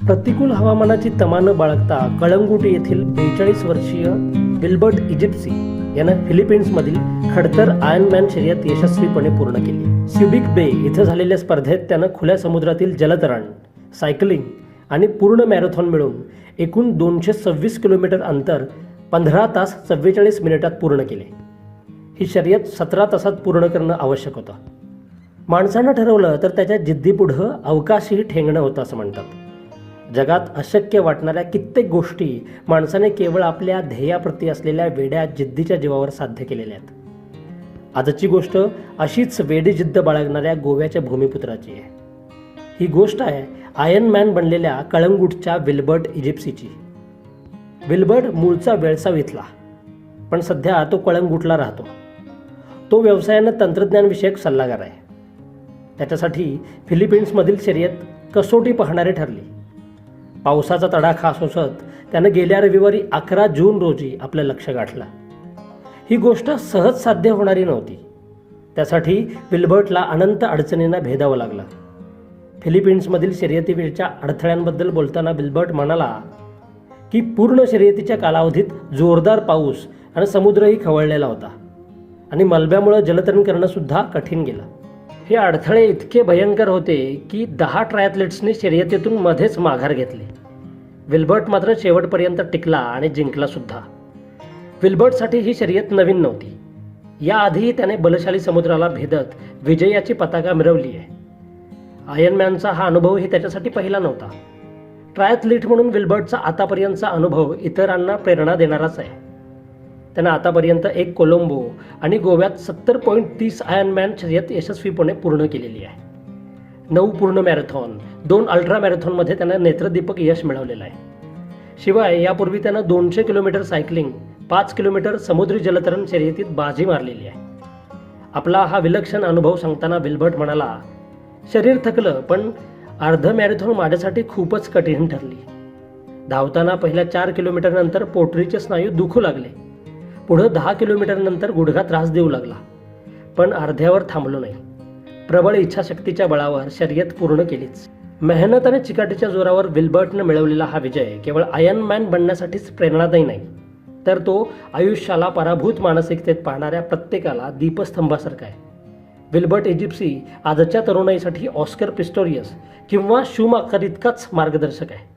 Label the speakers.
Speaker 1: प्रतिकूल हवामानाची तमा न बाळगता कळंगूट येथील 42 वर्षीय विल्बर्ट इजिप्सी यानं फिलिपिन्समधील खडतर आयर्नमॅन शर्यत यशस्वीपणे पूर्ण केली. स्युबिक बे इथं झालेल्या स्पर्धेत त्यानं खुल्या समुद्रातील जलतरण, सायकलिंग आणि पूर्ण मॅरेथॉन मिळून एकूण 226 किलोमीटर अंतर 15 तास 44 मिनिटात पूर्ण केले. ही शर्यत 17 तासात पूर्ण करणं आवश्यक होतं. माणसानं ठरवलं तर त्याच्या जिद्दीपुढं अवकाशही ठेंगणं होतं असं म्हणतात. जगात अशक्य वाटणाऱ्या कित्येक गोष्टी माणसाने केवळ आपल्या ध्येयाप्रती असलेल्या वेड्या जिद्दीच्या जीवावर साध्य केलेल्या आहेत. आजची गोष्ट अशीच वेडी जिद्द बाळगणाऱ्या गोव्याच्या भूमिपुत्राची आहे. ही गोष्ट आहे आयर्नमॅन बनलेल्या कळंगूटच्या विल्बर्ट इजिप्सीची. विल्बर्ट मूळचा वेळसाव इथला, पण सध्या तो कळंगूटला राहतो. तो व्यवसायानं तंत्रज्ञानविषयक सल्लागार आहे. त्याच्यासाठी फिलिपिन्समधील शर्यत कसोटी पाहणारी ठरली. पावसाचा तडाखा सोसत त्यानं गेल्या रविवारी 11 जून रोजी आपलं लक्ष गाठलं. ही गोष्ट सहज साध्य होणारी नव्हती. त्यासाठी विल्बर्टला अनंत अडचणींना भेदावं लागलं. फिलिपिन्समधील शर्यतीवेळच्या अडथळ्यांबद्दल बोलताना विल्बर्ट म्हणाला की पूर्ण शर्यतीच्या कालावधीत जोरदार पाऊस आणि समुद्रही खवळलेला होता आणि मलब्यामुळे जलतरण करणं सुद्धा कठीण गेलं. हे अडथळे इतके भयंकर होते की 10 ट्रायथलेट्सनी शर्यतीतून मध्येच माघार घेतली. विल्बर्ट मात्र शेवटपर्यंत टिकला आणि जिंकला सुद्धा. विल्बर्टसाठी ही शर्यत नवीन नव्हती. याआधीही त्याने बलशाली समुद्राला भेदत विजयाची पताका मिरवली आहे. आयर्नमॅनचा हा अनुभवही त्याच्यासाठी पहिला नव्हता. ट्रायथलीट म्हणून विल्बर्टचा आतापर्यंतचा अनुभव इतरांना प्रेरणा देणाराच आहे. त्यानं आतापर्यंत 1 कोलंबो आणि गोव्यात 70.30 आयर्नमॅन शर्यत यशस्वीपणे पूर्ण केलेली आहे. 9 पूर्ण मॅरेथॉन, 2 अल्ट्रा मॅरेथॉनमध्ये त्यानं नेत्रदीपक यश मिळवलेलं आहे. शिवाय यापूर्वी त्यानं 200 किलोमीटर सायकलिंग, 5 किलोमीटर समुद्री जलतरण शर्यतीत बाजी मारलेली आहे. आपला हा विलक्षण अनुभव सांगताना विल्बर्ट म्हणाला, शरीर थकलं पण अर्ध मॅरेथॉन माझ्यासाठी खूपच कठीण ठरली. धावताना पहिल्या 4 किलोमीटर नंतर पोटरीचे स्नायू दुखू लागले. पुढं 10 किलोमीटर नंतर गुडघा त्रास देऊ लागला, पण अर्ध्यावर थांबलो नाही. प्रबळ इच्छाशक्तीच्या बळावर शर्यत पूर्ण केलीच. मेहनत आणि चिकाटीच्या जोरावर विल्बर्टनं मिळवलेला हा विजय केवळ आयर्नमॅन बनण्यासाठीच प्रेरणादायी नाही, तर तो आयुष्याला पराभूत मानसिकतेत पाहणाऱ्या प्रत्येकाला दीपस्तंभासारखा आहे. विल्बर्ट इजिप्सी आजच्या तरुणाईसाठी ऑस्कर पिस्टोरियस किंवा शूमाकर इतकाच मार्गदर्शक आहे.